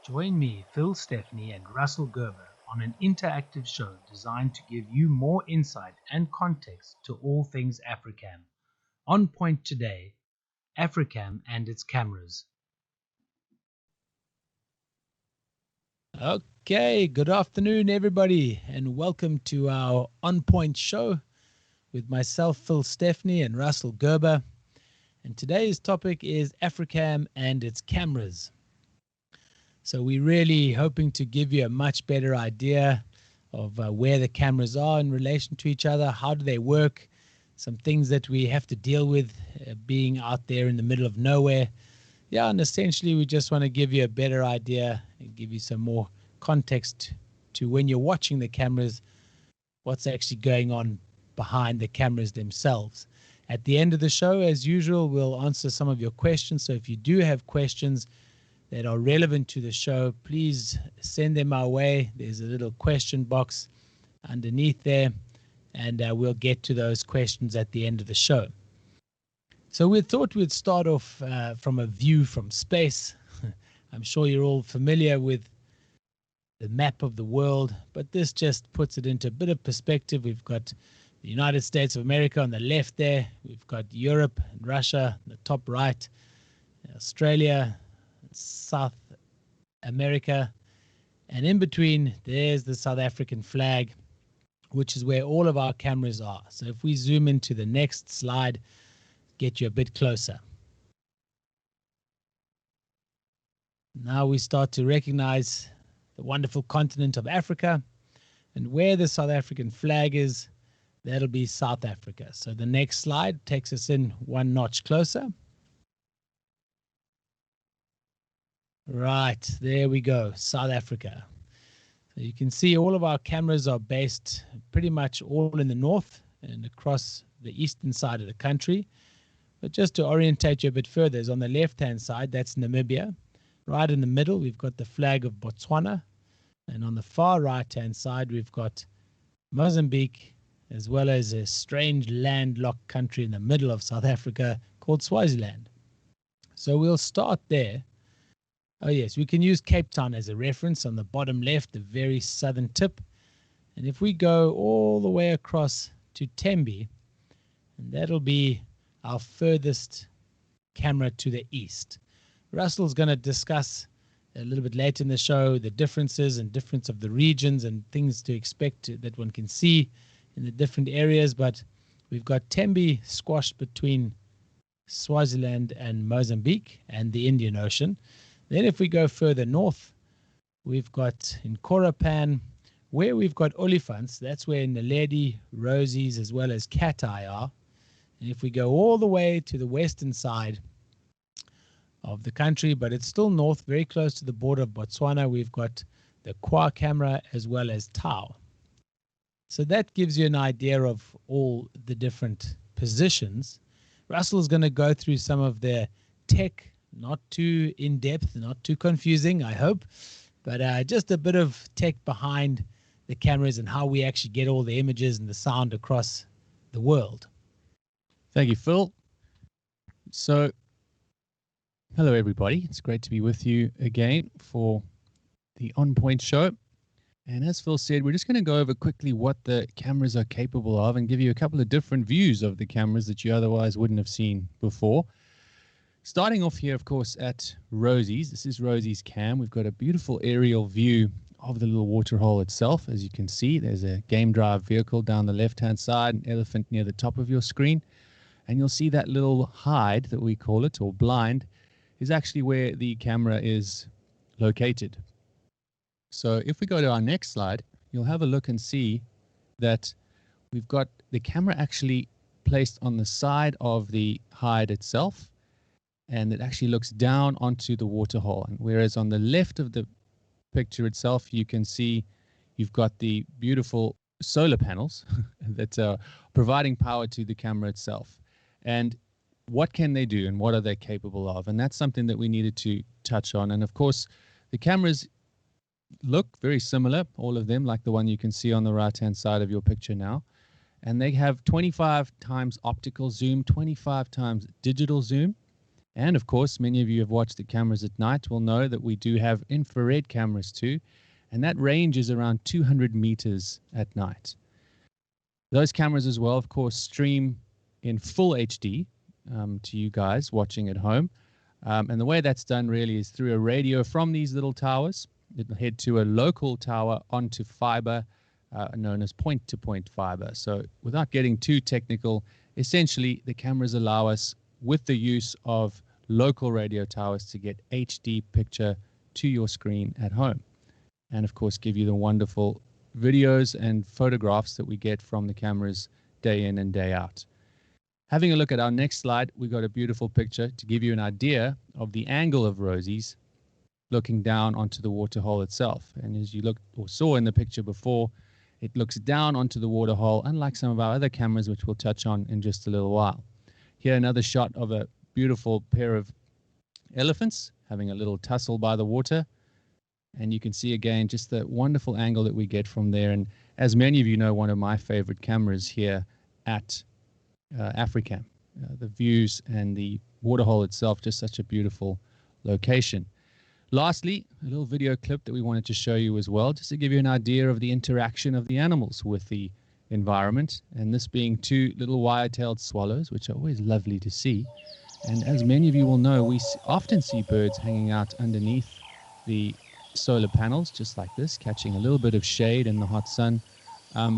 Join me, Phil Stepney, and Russell Gerber on an interactive show designed to give you more insight and context to all things Africam. On point today, Africam and its cameras. Okay, good afternoon, everybody, and welcome to our On Point show with myself, Phil Stepney, and Russell Gerber. And today's topic is Africam and its cameras. So we're really hoping to give you a much better idea of where the cameras are in relation to each other, how do they work, some things that we have to deal with being out there in the middle of nowhere. Yeah, and essentially we just want to give you a better idea and give you some more context to when you're watching the cameras, what's actually going on behind the cameras themselves. At the end of the show, as usual, we'll answer some of your questions. So if you do have questions that are relevant to the show, please send them our way. There's a little question box underneath there, and we'll get to those questions at the end of the show. So we thought we'd start off from a view from space. I'm sure you're all familiar with the map of the world, but this just puts it into a bit of perspective. We've got the United States of America on the left there. We've got Europe and Russia on the top right, Australia, South America, and in between there's the South African flag, which is where all of our cameras are. So if we zoom into the next slide, get you a bit closer. Now we start to recognize the wonderful continent of Africa, and where the South African flag is, that'll be South Africa. So the next slide takes us in one notch closer. Right, there we go, South Africa. So you can see all of our cameras are based pretty much all in the north and across the eastern side of the country. But just to orientate you a bit further, is on the left-hand side, that's Namibia. Right in the middle, we've got the flag of Botswana. And on the far right-hand side, we've got Mozambique, as well as a strange landlocked country in the middle of South Africa called Swaziland. So we'll start there. Oh yes, we can use Cape Town as a reference on the bottom left, the very southern tip. And if we go all the way across to Tembe, and that'll be our furthest camera to the east. Russell's going to discuss a little bit later in the show the differences and difference of the regions and things to expect that one can see in the different areas. But we've got Tembe squashed between Swaziland and Mozambique and the Indian Ocean. Then if we go further north, we've got in Korapan, where we've got Ulufone, that's where Naledi, Rosies, as well as Cat-Eye are. And if we go all the way to the western side of the country, but it's still north, very close to the border of Botswana, we've got the Kwa camera as well as Tau. So that gives you an idea of all the different positions. Russell's going to go through some of the tech, not too in-depth, not too confusing, I hope, but just a bit of tech behind the cameras and how we actually get all the images and the sound across the world. Thank you, Phil. So, hello, everybody. It's great to be with you again for the On Point show. And as Phil said, we're just going to go over quickly what the cameras are capable of and give you a couple of different views of the cameras that you otherwise wouldn't have seen before. Starting off here, of course, at Rosie's. This is Rosie's cam. We've got a beautiful aerial view of the little waterhole itself. As you can see, there's a game drive vehicle down the left-hand side, an elephant near the top of your screen. And you'll see that little hide that we call it, or blind, is actually where the camera is located. So if we go to our next slide, you'll have a look and see that we've got the camera actually placed on the side of the hide itself, and it actually looks down onto the waterhole. And whereas on the left of the picture itself, you can see you've got the beautiful solar panels that are providing power to the camera itself. And what can they do and what are they capable of? And that's something that we needed to touch on. And of course, the cameras look very similar, all of them, like the one you can see on the right-hand side of your picture now. And they have 25 times optical zoom, 25 times digital zoom. And of course, many of you have watched the cameras at night will know that we do have infrared cameras too, and that range is around 200 meters at night. Those cameras as well, of course, stream in full HD to you guys watching at home. And the way that's done really is through a radio from these little towers. It'll head to a local tower onto fiber known as point-to-point fiber. So without getting too technical, essentially the cameras allow us, with the use of local radio towers, to get HD picture to your screen at home. And of course, give you the wonderful videos and photographs that we get from the cameras day in and day out. Having a look at our next slide, we've got a beautiful picture to give you an idea of the angle of Rosie's looking down onto the waterhole itself. And as you looked or saw in the picture before, it looks down onto the waterhole, unlike some of our other cameras, which we'll touch on in just a little while. Here, another shot of a beautiful pair of elephants having a little tussle by the water. And you can see again just the wonderful angle that we get from there. And as many of you know, one of my favorite cameras here at Africam. The views and the waterhole itself, just such a beautiful location. Lastly, a little video clip that we wanted to show you as well, just to give you an idea of the interaction of the animals with the environment. And this being two little wire-tailed swallows, which are always lovely to see. And as many of you will know, we often see birds hanging out underneath the solar panels, just like this, catching a little bit of shade in the hot sun.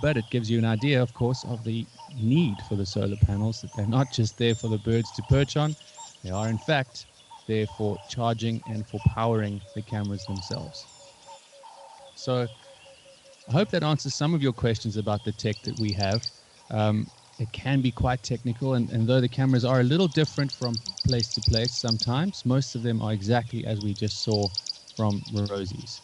But it gives you an idea, of course, of the need for the solar panels, that they're not just there for the birds to perch on. They are, in fact, there for charging and for powering the cameras themselves. So I hope that answers some of your questions about the tech that we have. It can be quite technical, and though the cameras are a little different from place to place sometimes, most of them are exactly as we just saw from Rosie's.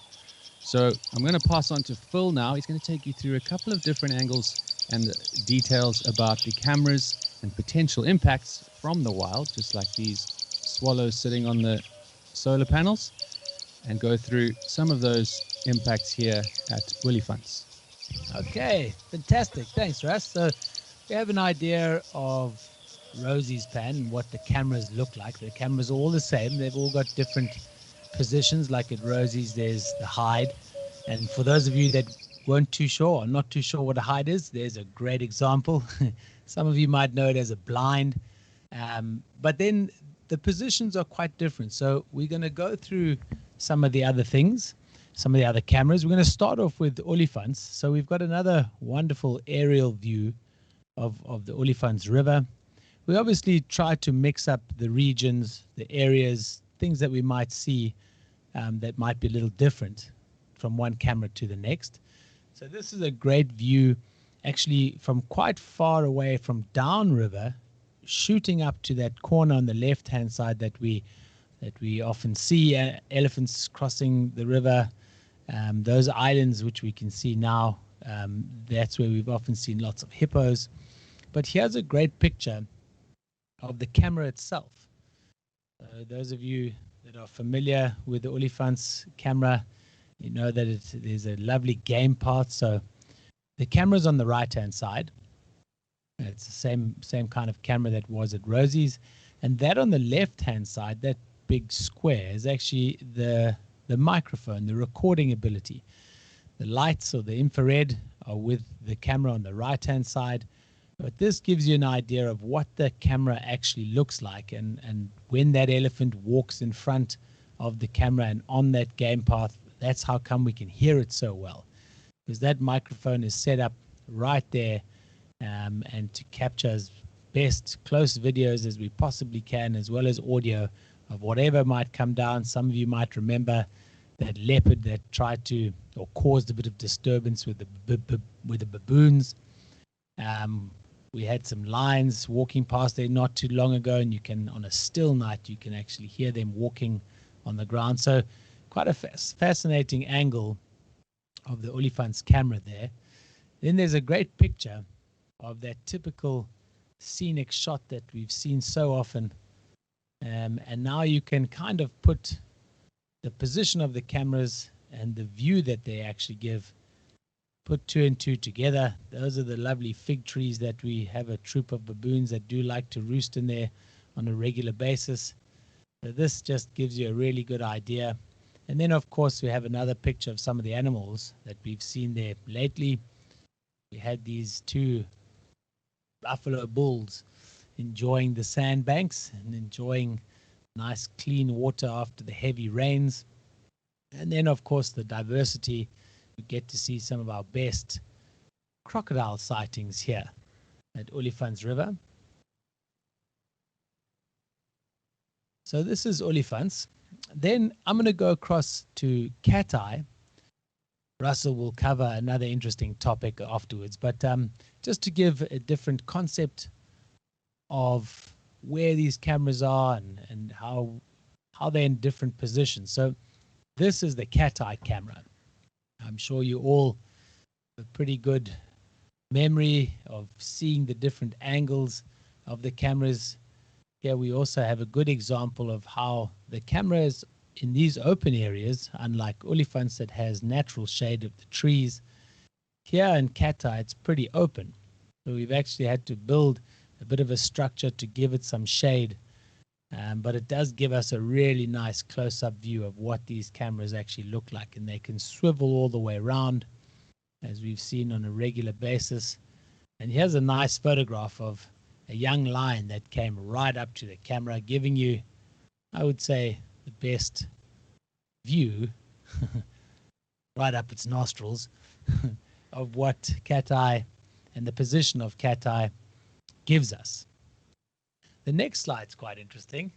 So I'm going to pass on to Phil now. He's going to take you through a couple of different angles and details about the cameras and potential impacts from the wild, just like these swallows sitting on the solar panels, and go through some of those impacts here at Ulufone. Okay, fantastic. Thanks, Russ. So we have an idea of Rosie's pan and what the cameras look like. The cameras are all the same. They've all got different positions. Like at Rosie's, there's the hide. And for those of you that weren't too sure or not too sure what a hide is, there's a great example. Some of you might know it as a blind. But then the positions are quite different. So we're going to go through some of the other things, some of the other cameras. We're going to start off with Ulufone. So we've got another wonderful aerial view of the Ulufone River. We obviously try to mix up the regions, the areas, things that we might see that might be a little different from one camera to the next. So this is a great view actually from quite far away from downriver, shooting up to that corner on the left-hand side that we often see elephants crossing the river. Those islands which we can see now, that's where we've often seen lots of hippos. But here's a great picture of the camera itself. Those of you that are familiar with the Ulufone camera, you know that there's a lovely game part. So the camera's on the right-hand side. It's the same kind of camera that was at Rosie's. And that on the left-hand side, that big square, is actually the microphone, the recording ability. The lights or the infrared are with the camera on the right-hand side. But this gives you an idea of what the camera actually looks like. And when that elephant walks in front of the camera and on that game path, that's how come we can hear it so well. Because that microphone is set up right there and to capture as best close videos as we possibly can, as well as audio of whatever might come down. Some of you might remember that leopard that tried to or caused a bit of disturbance with the baboons. We had some lions walking past there not too long ago, and you can, on a still night, you can actually hear them walking on the ground. So quite a fascinating angle of the Ulufone's camera there. Then there's a great picture of that typical scenic shot that we've seen so often. And now you can kind of put the position of the cameras and the view that they actually give, put two and two together. Those are the lovely fig trees that we have a troop of baboons that do like to roost in there on a regular basis. So this just gives you a really good idea. And then, of course, we have another picture of some of the animals that we've seen there lately. We had these two buffalo bulls enjoying the sandbanks and enjoying nice clean water after the heavy rains. And then, of course, the diversity. We get to see some of our best crocodile sightings here at Ulufone River. So this is Ulufone. Then I'm going to go across to cat-eye. Russell will cover another interesting topic afterwards, but just to give a different concept of where these cameras are and how they're in different positions. So this is the cat-eye camera. I'm sure you all have a pretty good memory of seeing the different angles of the cameras. Here we also have a good example of how the cameras in these open areas, unlike Ulufone that has natural shade of the trees, here in cat-eye it's pretty open. So we've actually had to build a bit of a structure to give it some shade, but it does give us a really nice close-up view of what these cameras actually look like, and they can swivel all the way around as we've seen on a regular basis. And here's a nice photograph of a young lion that came right up to the camera, giving you, I would say, the best view right up its nostrils of what cat-eye and the position of cat-eye gives us. The next slide's quite interesting.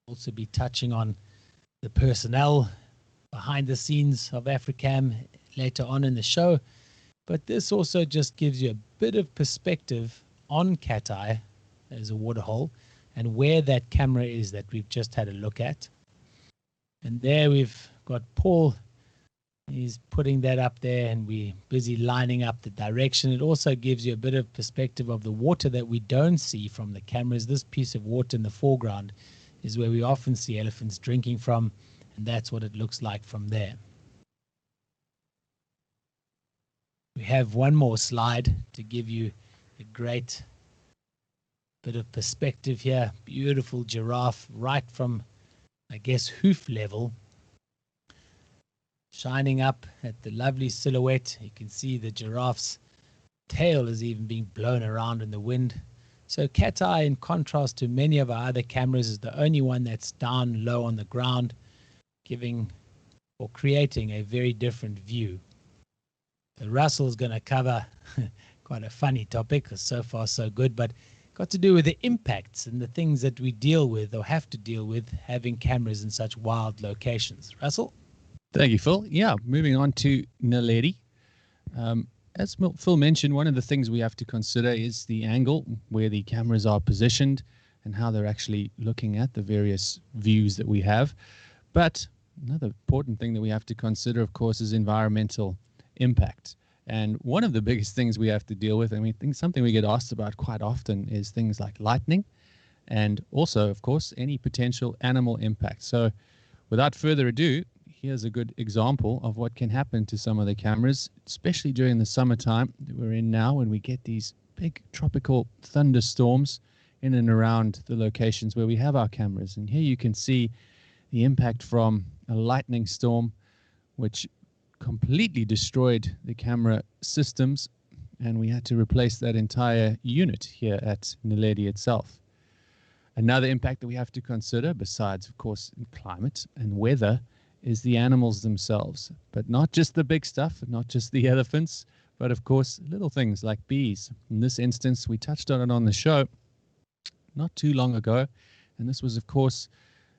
We'll also be touching on the personnel behind the scenes of Africam later on in the show, but this also just gives you a bit of perspective on cat-eye as a waterhole and where that camera is that we've just had a look at. And there we've got Paul. He's putting that up there and we're busy lining up the direction. It also gives you a bit of perspective of the water that we don't see from the cameras. This piece of water in the foreground is where we often see elephants drinking from, and that's what it looks like from there. We have one more slide to give you a great bit of perspective here. Beautiful giraffe right from, I guess, hoof level, shining up at the lovely silhouette. You can see the giraffe's tail is even being blown around in the wind. So cat-eye, in contrast to many of our other cameras, is the only one that's down low on the ground, giving or creating a very different view. So Russell's going to cover quite a funny topic, because so far so good, but got to do with the impacts and the things that we deal with or have to deal with having cameras in such wild locations. Russell? Thank you, Phil. Yeah, moving on to Naledi. As Phil mentioned, one of the things we have to consider is the angle where the cameras are positioned and how they're actually looking at the various views that we have. But another important thing that we have to consider, of course, is environmental impact. And one of the biggest things we have to deal with, and we think something we get asked about quite often, is things like lightning and also, of course, any potential animal impact. So without further ado, here's a good example of what can happen to some of the cameras, especially during the summertime that we're in now, when we get these big tropical thunderstorms in and around the locations where we have our cameras. And here you can see the impact from a lightning storm, which completely destroyed the camera systems, and we had to replace that entire unit here at Naledi itself. Another impact that we have to consider, besides, of course, climate and weather, is the animals themselves, but not just the big stuff, not just the elephants, but of course little things like bees. In this instance, we touched on it on the show not too long ago, and this was, of course,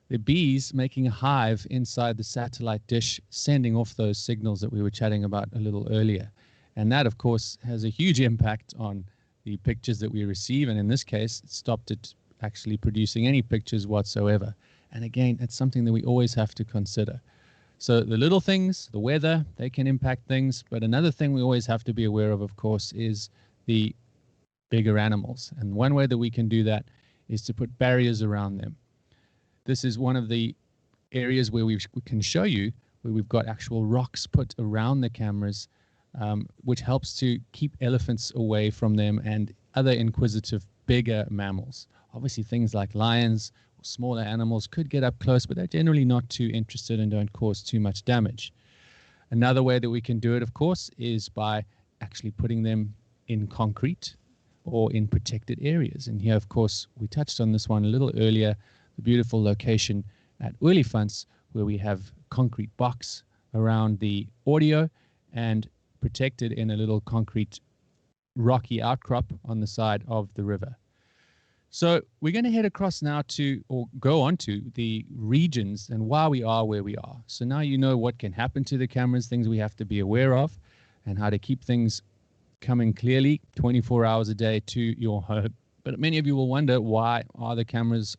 the bees making a hive inside the satellite dish, sending off those signals that we were chatting about a little earlier. And that, of course, has a huge impact on the pictures that we receive, and in this case, it stopped it actually producing any pictures whatsoever. And again, it's something that we always have to consider. So the little things, the weather, they can impact things. But another thing we always have to be aware of course, is the bigger animals. And one way that we can do that is to put barriers around them. This is one of the areas where we can show you where we've got actual rocks put around the cameras, which helps to keep elephants away from them and other inquisitive bigger mammals. Obviously, things like lions smaller animals could get up close, but they're generally not too interested and don't cause too much damage. Another way that we can do it, of course, is by actually putting them in concrete or in protected areas. And here, of course, we touched on this one a little earlier, the beautiful location at Ulufone, where we have concrete box around the audio and protected in a little concrete rocky outcrop on the side of the river. So we're going to head across now to, or go on to, the regions and why we are where we are. So now you know what can happen to the cameras, things we have to be aware of, and how to keep things coming clearly 24 hours a day to your home. But many of you will wonder, why are the cameras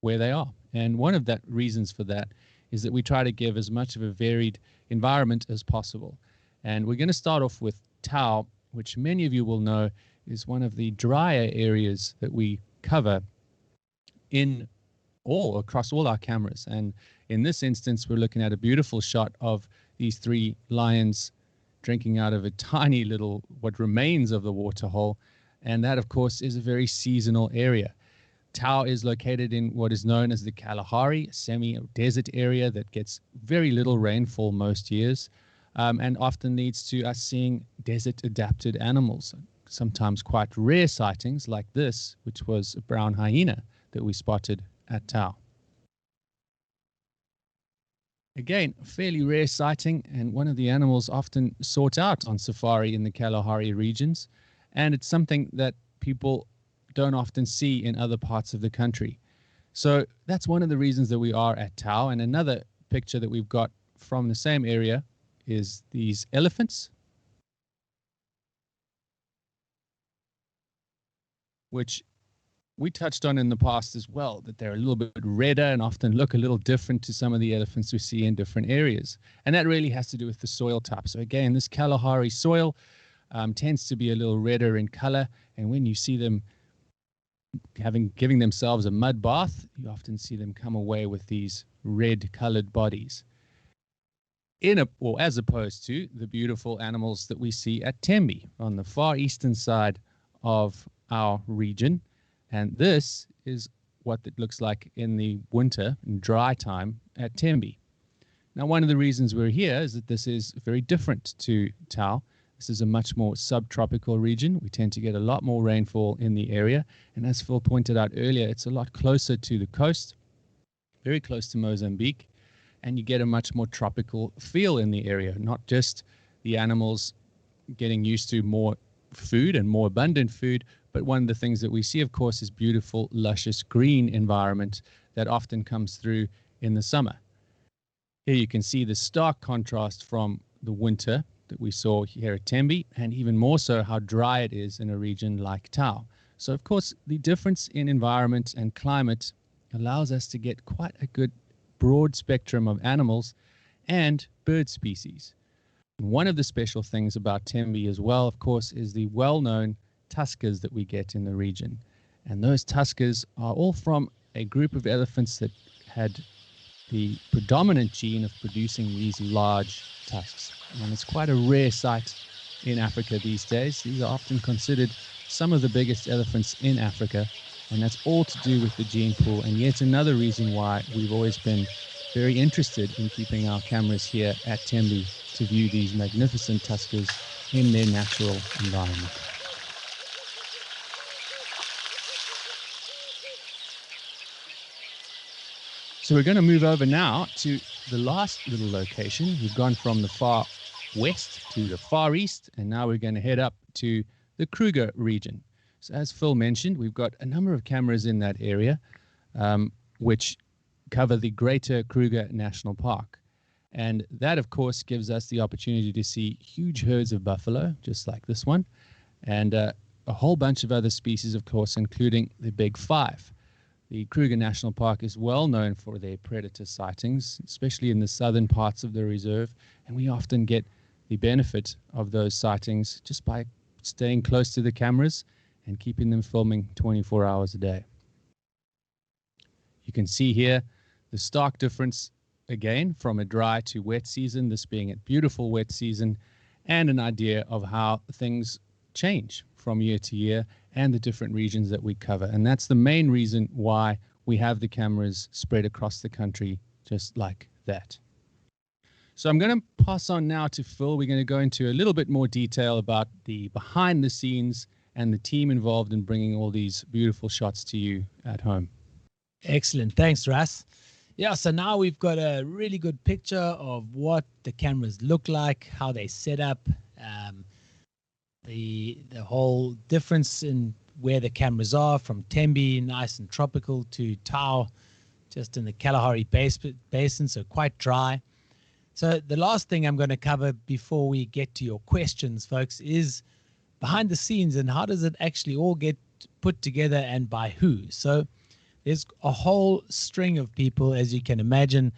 where they are? And one of the reasons for that is that we try to give as much of a varied environment as possible. And we're going to start off with Tau, which many of you will know is one of the drier areas that we cover across all our cameras. And in this instance, we're looking at a beautiful shot of these three lions drinking out of a tiny little, what remains of the water hole. And that, of course, is a very seasonal area. Tau is located in what is known as the Kalahari, a semi-desert area that gets very little rainfall most years, and often leads to us seeing desert-adapted animals, sometimes quite rare sightings like this, which was a brown hyena that we spotted at Tau. Again, a fairly rare sighting, and one of the animals often sought out on safari in the Kalahari regions, and it's something that people don't often see in other parts of the country. So that's one of the reasons that we are at Tau. And another picture that we've got from the same area is these elephants, which we touched on in the past as well, that they're a little bit redder and often look a little different to some of the elephants we see in different areas. And that really has to do with the soil type. So again, this Kalahari soil tends to be a little redder in color. And when you see them giving themselves a mud bath, you often see them come away with these red colored bodies, as opposed to the beautiful animals that we see at Tembe on the far eastern side of our region. And this is what it looks like in the winter and dry time at Tembe. Now, one of the reasons we're here is that this is very different to Tau. This is a much more subtropical region. We tend to get a lot more rainfall in the area. And as Phil pointed out earlier, it's a lot closer to the coast, very close to Mozambique. And you get a much more tropical feel in the area, not just the animals getting used to more food and more abundant food, but one of the things that we see, of course, is beautiful, luscious green environment that often comes through in the summer. Here you can see the stark contrast from the winter that we saw here at Tembe, and even more so how dry it is in a region like Tau. So, of course, the difference in environment and climate allows us to get quite a good broad spectrum of animals and bird species. One of the special things about Tembe as well, of course, is the well-known tuskers that we get in the region. And those tuskers are all from a group of elephants that had the predominant gene of producing these large tusks. And it's quite a rare sight in Africa these days. These are often considered some of the biggest elephants in Africa, and that's all to do with the gene pool. And yet another reason why we've always been very interested in keeping our cameras here at Tembe to view these magnificent tuskers in their natural environment. So we're going to move over now to the last little location. We've gone from the far west to the far east, and now we're going to head up to the Kruger region. So as Phil mentioned, we've got a number of cameras in that area, which cover the greater Kruger National Park. And that, of course, gives us the opportunity to see huge herds of buffalo, just like this one, and a whole bunch of other species, of course, including the Big Five. The Kruger National Park is well known for their predator sightings, especially in the southern parts of the reserve, and we often get the benefit of those sightings just by staying close to the cameras and keeping them filming 24 hours a day. You can see here the stark difference, again, from a dry to wet season, this being a beautiful wet season, and an idea of how things change from year to year and the different regions that we cover. And that's the main reason why we have the cameras spread across the country just like that. So I'm going to pass on now to Phil. We're going to go into a little bit more detail about the behind the scenes and the team involved in bringing all these beautiful shots to you at home. Excellent. Thanks, Russ. Yeah, so now we've got a really good picture of what the cameras look like, how they set up, the whole difference in where the cameras are, from Tembe, nice and tropical, to Tau, just in the Kalahari Basin, so quite dry. So the last thing I'm going to cover before we get to your questions, folks, is behind the scenes and how does it actually all get put together and by who. So there's a whole string of people, as you can imagine,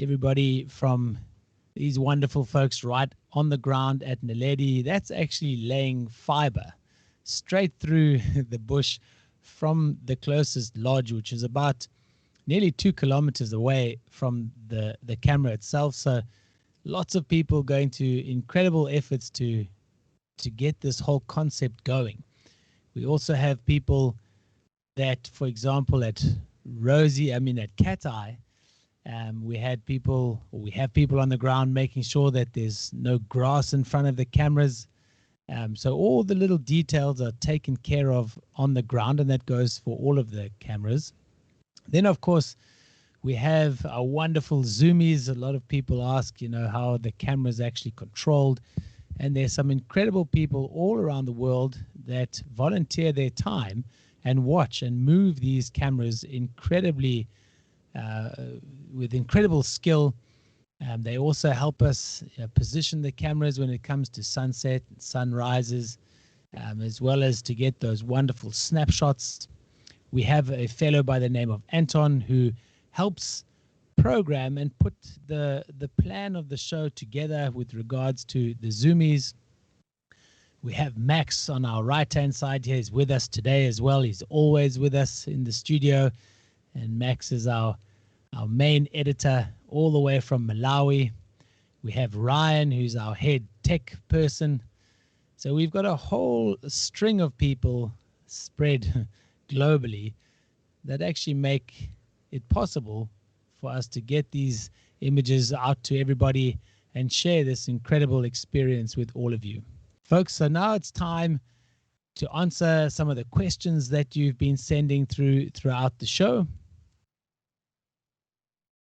everybody from these wonderful folks right on the ground at Naledi. That's actually laying fiber straight through the bush from the closest lodge, which is about nearly 2 kilometers away from the camera itself. So lots of people going to incredible efforts to get this whole concept going. We also have people that, for example, at Cat Eye, we have people on the ground making sure that there's no grass in front of the cameras. So all the little details are taken care of on the ground, and that goes for all of the cameras. Then, of course, we have our wonderful zoomies. A lot of people ask, how the camera is actually controlled. And there's some incredible people all around the world that volunteer their time and watch and move these cameras incredibly, with incredible skill. They also help us position the cameras when it comes to sunset and sunrises, as well as to get those wonderful snapshots. We have a fellow by the name of Anton who helps program and put the plan of the show together with regards to the zoomies. We have Max on our right-hand side here. He's with us today as well. He's always with us in the studio. And Max is our main editor all the way from Malawi. We have Ryan, who's our head tech person. So we've got a whole string of people spread globally that actually make it possible for us to get these images out to everybody and share this incredible experience with all of you. Folks, so now it's time to answer some of the questions that you've been sending throughout the show.